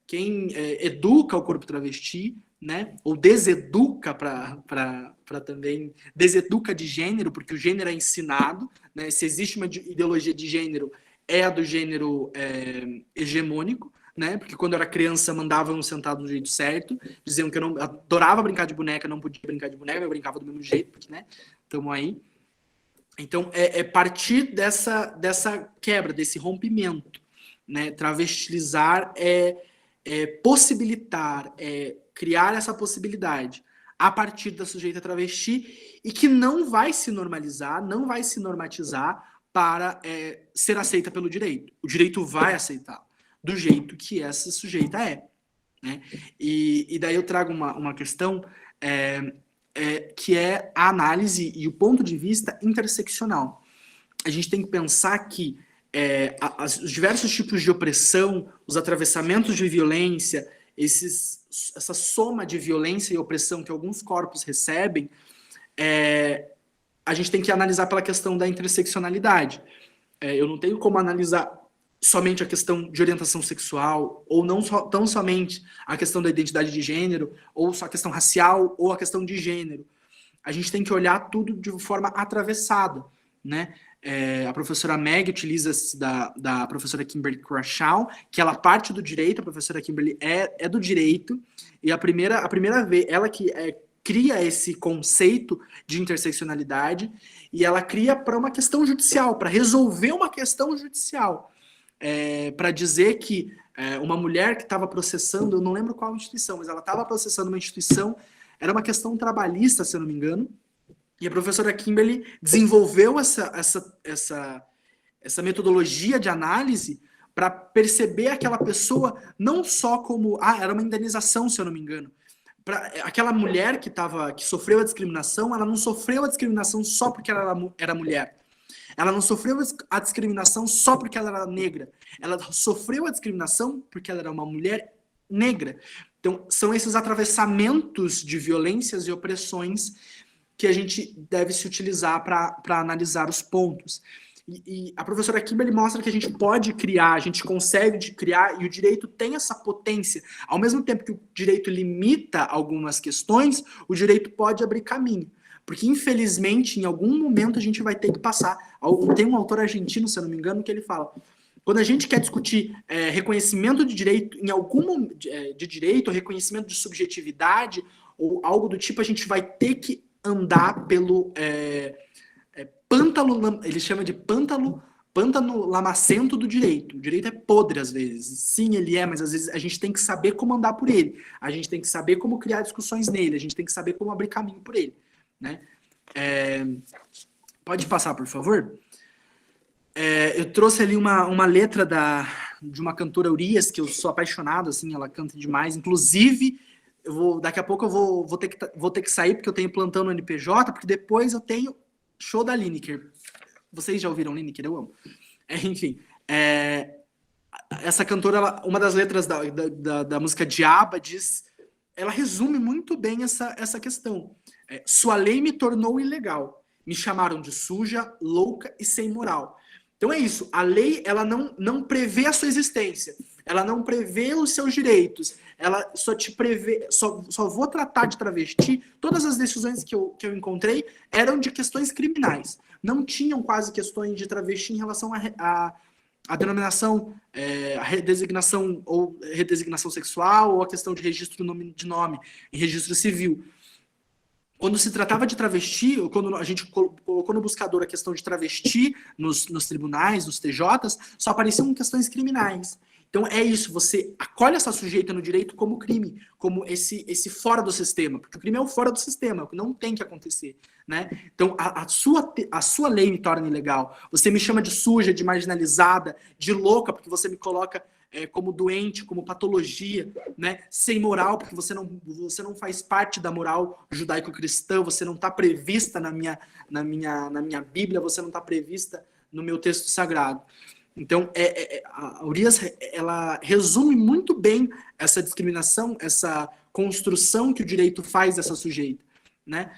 Speaker 2: quem educa o corpo travesti, né? Ou deseduca para também deseduca de gênero, porque o gênero é ensinado, né? Se existe uma ideologia de gênero, é a do gênero hegemônico, né? Porque quando eu era criança mandavam sentado do jeito certo, diziam que eu não adorava brincar de boneca, não podia brincar de boneca, eu brincava do mesmo jeito, porque, né? Estamos aí. Então partir dessa quebra, desse rompimento, né? Travestilizar possibilitar, criar essa possibilidade a partir da sujeita travesti e que não vai se normalizar, não vai se normatizar para ser aceita pelo direito. O direito vai aceitar do jeito que essa sujeita é. Né? E daí eu trago uma questão que é a análise e o ponto de vista interseccional. A gente tem que pensar que os diversos tipos de opressão, os atravessamentos de violência, essa soma de violência e opressão que alguns corpos recebem, a gente tem que analisar pela questão da interseccionalidade. Eu não tenho como analisar somente a questão de orientação sexual, ou não tão somente a questão da identidade de gênero, ou só a questão racial, ou a questão de gênero. A gente tem que olhar tudo de forma atravessada, né? A professora Meg utiliza-se da professora Kimberly Crenshaw, que ela parte do direito, a professora Kimberly é do direito, e a primeira vez, ela que cria esse conceito de interseccionalidade, e ela cria para uma questão judicial, para resolver uma questão judicial, para dizer que uma mulher que estava processando, eu não lembro qual instituição, mas ela estava processando uma instituição, era uma questão trabalhista, se eu não me engano, e a professora Kimberly desenvolveu essa metodologia de análise para perceber aquela pessoa não só como... era uma indenização, se eu não me engano. Aquela mulher que sofreu a discriminação, ela não sofreu a discriminação só porque ela era mulher. Ela não sofreu a discriminação só porque ela era negra. Ela sofreu a discriminação porque ela era uma mulher negra. Então, são esses atravessamentos de violências e opressões que a gente deve se utilizar para analisar os pontos. E a professora Kimberly mostra que a gente pode criar, a gente consegue criar, e o direito tem essa potência. Ao mesmo tempo que o direito limita algumas questões, o direito pode abrir caminho. Porque, infelizmente, em algum momento a gente vai ter que passar. Tem um autor argentino, se eu não me engano, que ele fala: quando a gente quer discutir reconhecimento de direito, de direito, reconhecimento de subjetividade, ou algo do tipo, a gente vai ter que andar pelo pântano, ele chama de pântano lamacento do direito. O direito é podre às vezes. Sim, ele mas às vezes a gente tem que saber como andar por ele. A gente tem que saber como criar discussões nele. A gente tem que saber como abrir caminho por ele. Né? Pode passar, por favor? Eu trouxe ali uma letra de uma cantora Urias, que eu sou apaixonado, assim, ela canta demais. Inclusive, daqui a pouco eu vou ter que sair, porque eu tenho plantão no NPJ, porque depois eu tenho show da Lineker. Vocês já ouviram Lineker? Eu amo. Enfim, essa cantora, uma das letras da música Diaba ela resume muito bem essa questão. Sua lei me tornou ilegal. Me chamaram de suja, louca e sem moral. Então é isso. A lei, ela não prevê a sua existência. Ela não prevê os seus direitos. Ela só te prevê... Só vou tratar de travesti. Todas as decisões que eu encontrei eram de questões criminais. Não tinham quase questões de travesti em relação a denominação, a redesignação ou redesignação sexual, ou a questão de registro de nome em registro civil. Quando se tratava de travesti, ou quando a gente colocou no buscador a questão de travesti nos tribunais, nos TJs, só apareciam questões criminais. Então é isso, você acolhe essa sujeita no direito como crime, como esse fora do sistema, porque o crime é o fora do sistema, é o que não tem que acontecer, né? Então a sua lei me torna ilegal, você me chama de suja, de marginalizada, de louca, porque você me coloca como doente, como patologia, né? Sem moral, porque você não faz parte da moral judaico-cristã, você não está prevista na minha Bíblia, você não está prevista no meu texto sagrado. Então, a Urias, ela resume muito bem essa discriminação, essa construção que o direito faz dessa sujeita, né?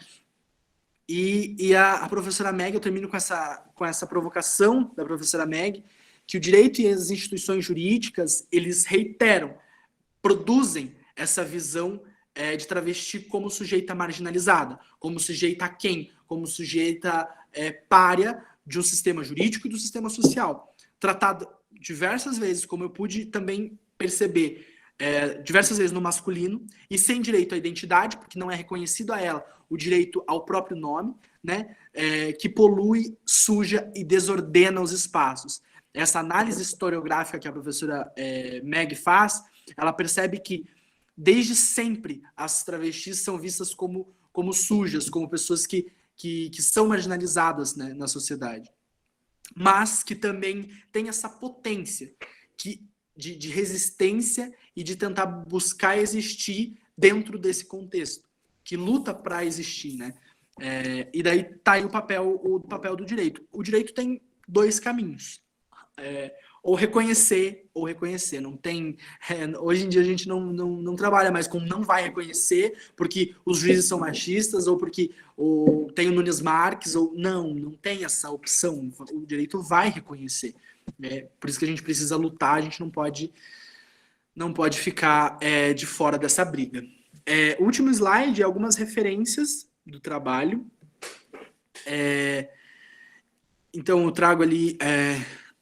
Speaker 2: E a professora Meg, eu termino com essa provocação da professora Meg, que o direito e as instituições jurídicas, eles reiteram, produzem essa visão de travesti como sujeita marginalizada, como sujeita aquém, como sujeita pária de um sistema jurídico e do sistema social. Tratado diversas vezes, como eu pude também perceber, diversas vezes no masculino, e sem direito à identidade, porque não é reconhecido a ela o direito ao próprio nome, né, que polui, suja e desordena os espaços. Essa análise historiográfica que a professora Meg faz, ela percebe que, desde sempre, as travestis são vistas como sujas, como pessoas que são marginalizadas, né, na sociedade. Mas que também tem essa potência de resistência e de tentar buscar existir dentro desse contexto, que luta para existir, né? E daí tá aí o papel do direito. O direito tem dois caminhos. Ou reconhecer, não tem... hoje em dia a gente não trabalha mais com não vai reconhecer porque os juízes são machistas ou porque tem o Nunes Marques, ou não tem essa opção. O direito vai reconhecer. Por isso que a gente precisa lutar, a gente não pode ficar de fora dessa briga. Último slide, algumas referências do trabalho. Então eu trago ali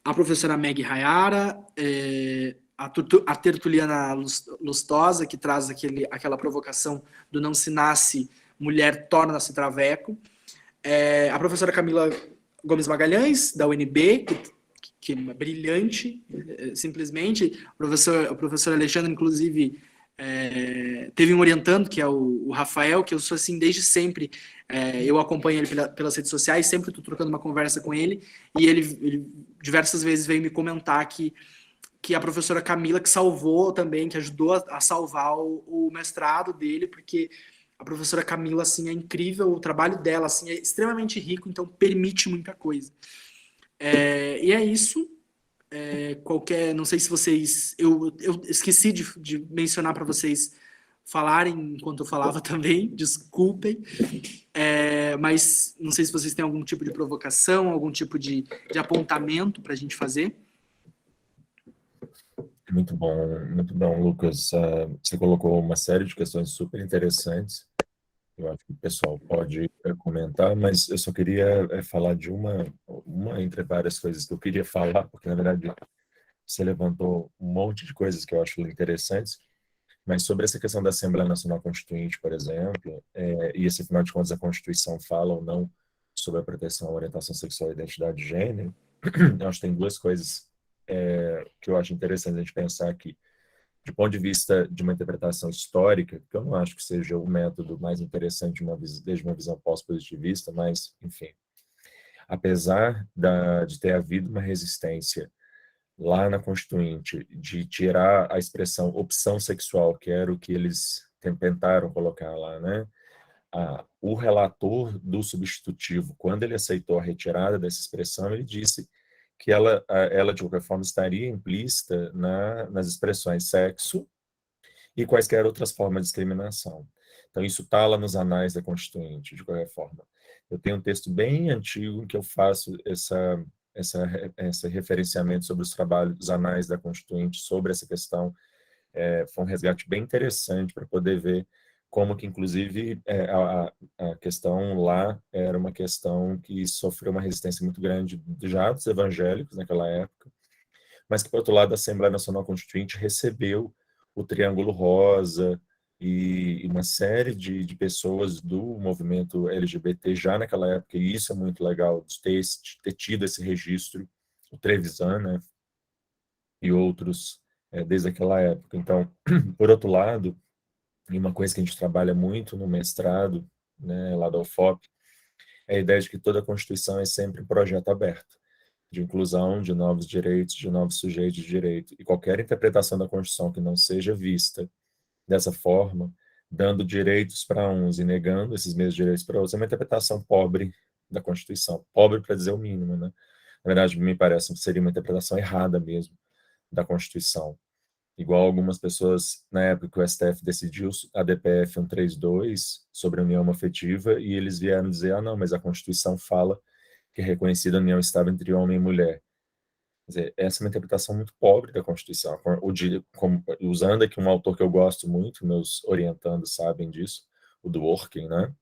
Speaker 2: a professora Meg Hayara, a Tertuliana Lustosa, que traz aquela provocação do não se nasce mulher, torna-se traveco. A professora Camila Gomes Magalhães, da UNB, que é brilhante, simplesmente. O professor Alexandre, inclusive, teve um orientando, que é o Rafael, que eu sou assim desde sempre. Eu acompanho ele pelas redes sociais, sempre estou trocando uma conversa com ele, e ele diversas vezes veio me comentar que a professora Camila, que salvou também, que ajudou a salvar o mestrado dele, porque a professora Camila, assim, é incrível, o trabalho dela, assim, é extremamente rico, então permite muita coisa. E é isso. Não sei se vocês... Eu esqueci de mencionar para vocês falarem enquanto eu falava também, desculpem. Mas não sei se vocês têm algum tipo de provocação, algum tipo de apontamento para a gente fazer.
Speaker 1: Muito bom, Lucas. Você colocou uma série de questões super interessantes. Eu acho que o pessoal pode comentar, mas eu só queria falar de uma entre várias coisas que eu queria falar, porque, na verdade, você levantou um monte de coisas que eu acho interessantes, mas sobre essa questão da Assembleia Nacional Constituinte, por exemplo, e esse, afinal de contas, a Constituição fala ou não sobre a proteção à orientação sexual e identidade de gênero, eu acho que tem duas coisas que eu acho interessante a gente pensar aqui. De ponto de vista de uma interpretação histórica, que eu não acho que seja o método mais interessante desde uma visão pós-positivista, mas, enfim, apesar de ter havido uma resistência lá na Constituinte de tirar a expressão opção sexual, que era o que eles tentaram colocar lá, né? O relator do substitutivo, quando ele aceitou a retirada dessa expressão, ele disse que ela de qualquer forma estaria implícita nas expressões sexo e quaisquer outras formas de discriminação. Então isso está lá nos anais da Constituinte, de qualquer forma. Eu tenho um texto bem antigo em que eu faço esse referenciamento sobre os trabalhos dos anais da Constituinte, sobre essa questão. Foi um resgate bem interessante para poder ver como que, inclusive, a questão lá era uma questão que sofreu uma resistência muito grande já dos evangélicos naquela época, mas que, por outro lado, a Assembleia Nacional Constituinte recebeu o Triângulo Rosa e uma série de pessoas do movimento LGBT já naquela época, e isso é muito legal, de ter tido esse registro, o Trevisan, né, e outros desde aquela época. Então, por outro lado, e uma coisa que a gente trabalha muito no mestrado, né, lá da UFOP, é a ideia de que toda a Constituição é sempre um projeto aberto, de inclusão de novos direitos, de novos sujeitos de direito. E qualquer interpretação da Constituição que não seja vista dessa forma, dando direitos para uns e negando esses mesmos direitos para outros, é uma interpretação pobre da Constituição. Pobre para dizer o mínimo, né? Na verdade, me parece que seria uma interpretação errada mesmo da Constituição. Igual algumas pessoas, na época que o STF decidiu a DPF 132 sobre a união homoafetiva, e eles vieram dizer, ah, não, mas a Constituição fala que é reconhecida a união estável entre homem e mulher. Quer dizer, essa é uma interpretação muito pobre da Constituição. Usando aqui um autor que eu gosto muito, meus orientandos sabem disso, o Dworkin, né?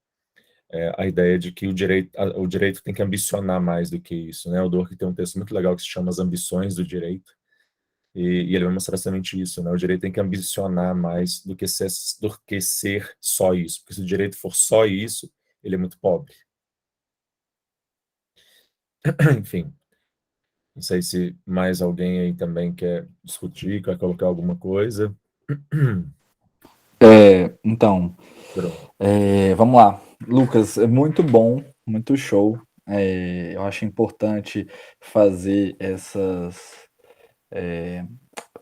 Speaker 1: A ideia de que o direito tem que ambicionar mais do que isso, né? O Dworkin tem um texto muito legal que se chama As Ambições do Direito, e ele vai mostrar exatamente isso, né? O direito tem que ambicionar mais do que ser só isso, porque se o direito for só isso, ele é muito pobre. Enfim, não sei se mais alguém aí também quer discutir, quer colocar alguma coisa.
Speaker 3: Então,
Speaker 1: Pronto.
Speaker 3: vamos lá. Lucas, é muito bom, muito show. Eu acho importante fazer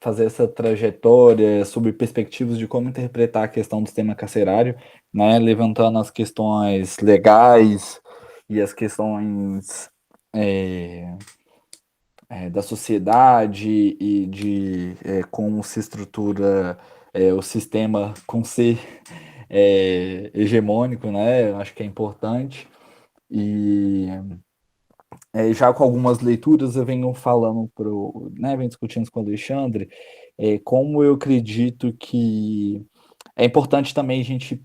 Speaker 3: fazer essa trajetória sobre perspectivas de como interpretar a questão do sistema carcerário, né, levantando as questões legais e as questões da sociedade e de como se estrutura o sistema com ser hegemônico, né? Eu acho que é importante. E já com algumas leituras eu venho falando venho discutindo com o Alexandre, como eu acredito que é importante também a gente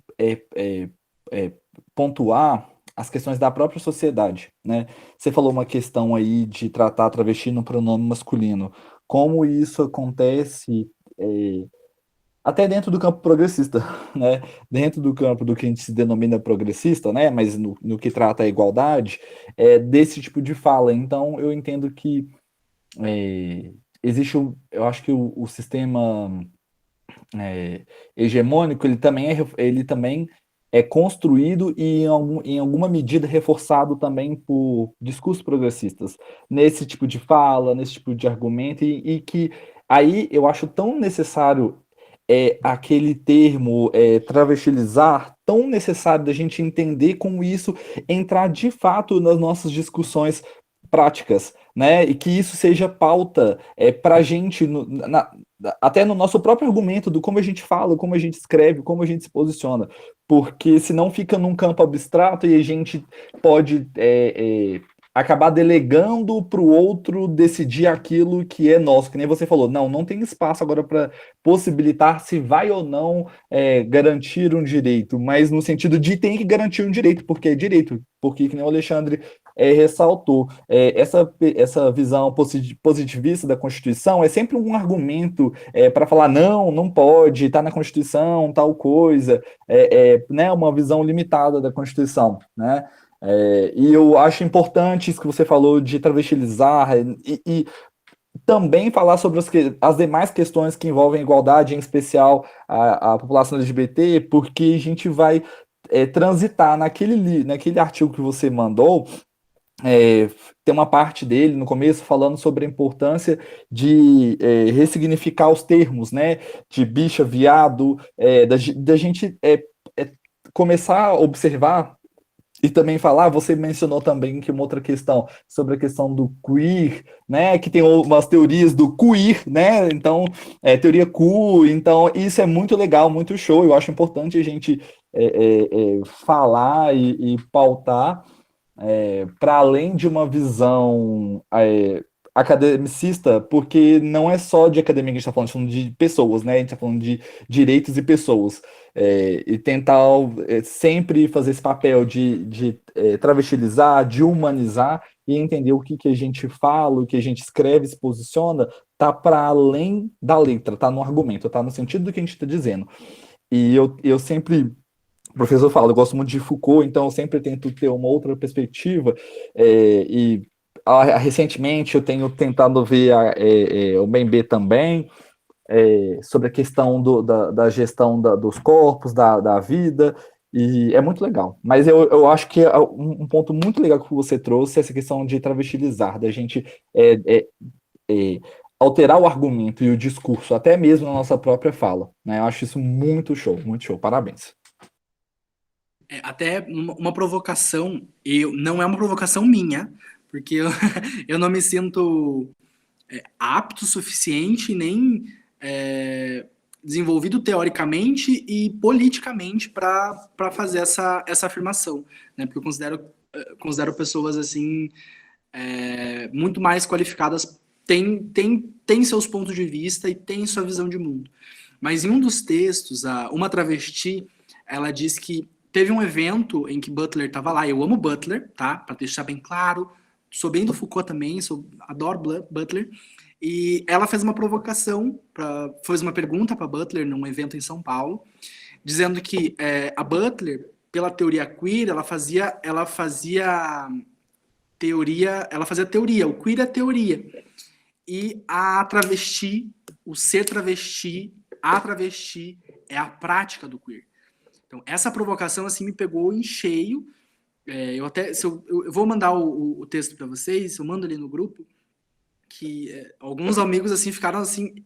Speaker 3: pontuar as questões da própria sociedade, né? Você falou uma questão aí de tratar a travesti no pronome masculino. Como isso acontece até dentro do campo progressista, né? Dentro do campo do que a gente se denomina progressista, né? Mas no que trata a igualdade, desse tipo de fala. Então, eu entendo que existe, eu acho que o sistema hegemônico, ele também é construído e em alguma medida reforçado também por discursos progressistas, nesse tipo de fala, nesse tipo de argumento, e que aí eu acho tão necessário aquele termo travestilizar, tão necessário da gente entender como isso entrar de fato nas nossas discussões práticas, né? E que isso seja pauta para a gente, até no nosso próprio argumento do como a gente fala, como a gente escreve, como a gente se posiciona, porque senão fica num campo abstrato e a gente pode acabar delegando para o outro decidir aquilo que é nosso, que nem você falou, não tem espaço agora para possibilitar se vai ou não garantir um direito, mas no sentido de tem que garantir um direito, porque é direito, porque que nem o Alexandre ressaltou, essa visão positivista da Constituição é sempre um argumento para falar não pode, está na Constituição, tal coisa, né, uma visão limitada da Constituição, né? E eu acho importante isso que você falou de travestilizar e também falar sobre as demais questões que envolvem a igualdade, em especial a população LGBT, porque a gente vai transitar naquele artigo que você mandou. Tem uma parte dele no começo falando sobre a importância de ressignificar os termos, né? De bicha, viado, da gente começar a observar e também falar, você mencionou também que uma outra questão sobre a questão do queer, né, que tem umas teorias do queer, né, então, teoria queer, então isso é muito legal, muito show, eu acho importante a gente falar e pautar para além de uma visão academicista, porque não é só de academia que a gente está falando de pessoas, né? A gente está falando de direitos e pessoas. E tentar sempre fazer esse papel de travestilizar, de humanizar e entender o que a gente fala, o que a gente escreve, se posiciona, tá para além da letra, tá no argumento, tá no sentido do que a gente está dizendo. E eu sempre professor fala, eu gosto muito de Foucault, então eu sempre tento ter uma outra perspectiva, recentemente eu tenho tentado ver o Mbembe também, sobre a questão da gestão dos corpos, da vida, e é muito legal. Mas eu acho que um ponto muito legal que você trouxe é essa questão de travestilizar, da gente alterar o argumento e o discurso, até mesmo na nossa própria fala, né? Eu acho isso muito show, parabéns.
Speaker 2: Até uma provocação, não é uma provocação minha, porque eu não me sinto apto o suficiente, nem desenvolvido teoricamente e politicamente para fazer essa afirmação, né? Porque eu considero pessoas assim muito mais qualificadas, tem seus pontos de vista e tem sua visão de mundo. Mas em um dos textos, uma travesti, ela diz que teve um evento em que Butler estava lá. Eu amo Butler, tá? Para deixar bem claro. Sou bem do Foucault também, adoro Butler. E ela fez uma provocação, fez uma pergunta para Butler num evento em São Paulo, dizendo que a Butler, pela teoria queer, ela fazia teoria, o queer é teoria. E a travesti, o ser travesti, a travesti é a prática do queer. Então, essa provocação assim me pegou em cheio. Eu vou mandar o texto para vocês, eu mando ali no grupo, que alguns amigos assim ficaram assim.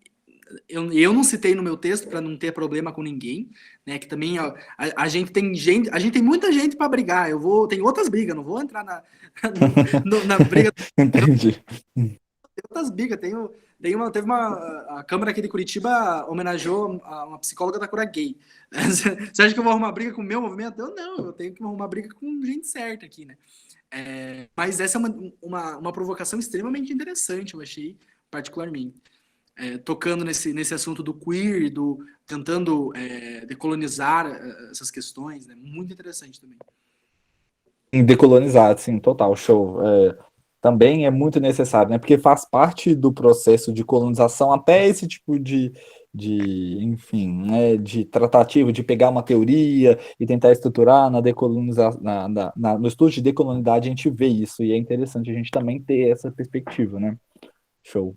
Speaker 2: Eu não citei no meu texto para não ter problema com ninguém, né? Que também a gente tem muita gente para brigar. Tem outras brigas, não vou entrar na briga.
Speaker 3: Entendi.
Speaker 2: Tem outras brigas, a Câmara aqui de Curitiba homenageou uma psicóloga da cura gay. Você acha que eu vou arrumar briga com o meu movimento? Eu tenho que arrumar briga com gente certa aqui, né? Mas essa é uma provocação extremamente interessante, eu achei, particularmente. Tocando nesse assunto do queer, tentando decolonizar essas questões, né? Muito interessante também.
Speaker 3: Decolonizar, sim, total, show. Também é muito necessário, né? Porque faz parte do processo de colonização até esse tipo enfim, né, de tratativa, de pegar uma teoria e tentar estruturar na decolonização, no estudo de decolonialidade a gente vê isso, e é interessante a gente também ter essa perspectiva, né? Show.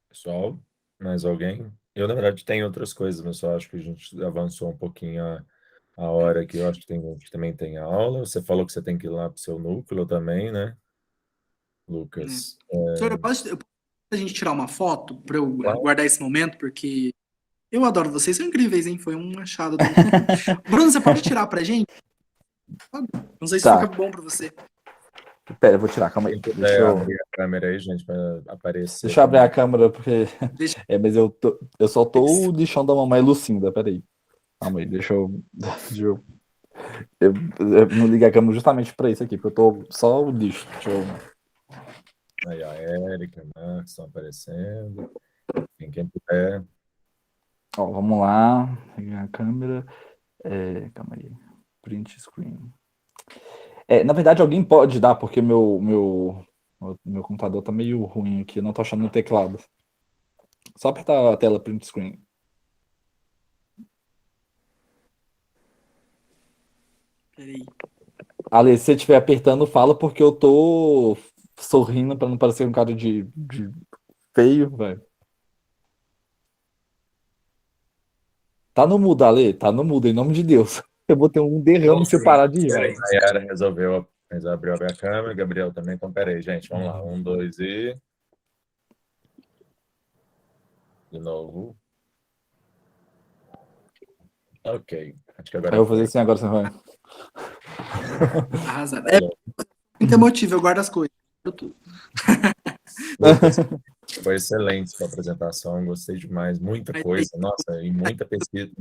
Speaker 1: Pessoal, mais alguém? Eu, na verdade, tenho outras coisas, mas só acho que a gente avançou um pouquinho a hora aqui. Eu acho que tem gente que também tem aula. Você falou que você tem que ir lá para o seu núcleo também, né, Lucas?
Speaker 2: Senhor, eu posso a gente tirar uma foto para eu
Speaker 1: Claro.
Speaker 2: guardar esse momento, porque eu adoro vocês, são incríveis, hein? Foi um achado. Bruno, você pode tirar pra gente? Não sei se
Speaker 3: Tá.
Speaker 2: fica bom para você.
Speaker 3: Pera, eu vou tirar, calma aí.
Speaker 1: Deixa eu abrir a câmera aí, gente, para aparecer.
Speaker 3: Deixa eu abrir a câmera, porque...
Speaker 2: Deixa-
Speaker 3: mas eu só tô o lixão da mamãe Lucinda, peraí. Calma aí, deixa eu não liguei a câmera justamente para isso aqui, porque eu tô só o lixo. Deixa eu...
Speaker 1: Aí a Érica, o Marcos estão aparecendo. Quem puder.
Speaker 3: Ó, vamos lá. Ligar a câmera. Calma aí. Print screen. Na verdade, alguém pode dar, porque meu computador tá meio ruim aqui. Eu não tô achando no teclado. Só apertar a tela print screen.
Speaker 2: Peraí.
Speaker 3: Ale, se você estiver apertando, fala, porque eu tô sorrindo para não parecer um cara de feio, velho. Tá no mudo, Ale? Tá no mudo, em nome de Deus. Eu vou ter um derrame se eu parar de rir, velho.
Speaker 1: A Yara resolveu abrir a câmera, Gabriel também. Então, peraí, gente, vamos lá. 1, 2 e... De novo. Ok. Acho que agora...
Speaker 3: Aí eu vou fazer assim agora, você vai.
Speaker 2: Arrasado. Muito emotivo, eu guardo as coisas.
Speaker 1: Foi excelente sua apresentação, gostei demais. Muita coisa, nossa, e muita pesquisa.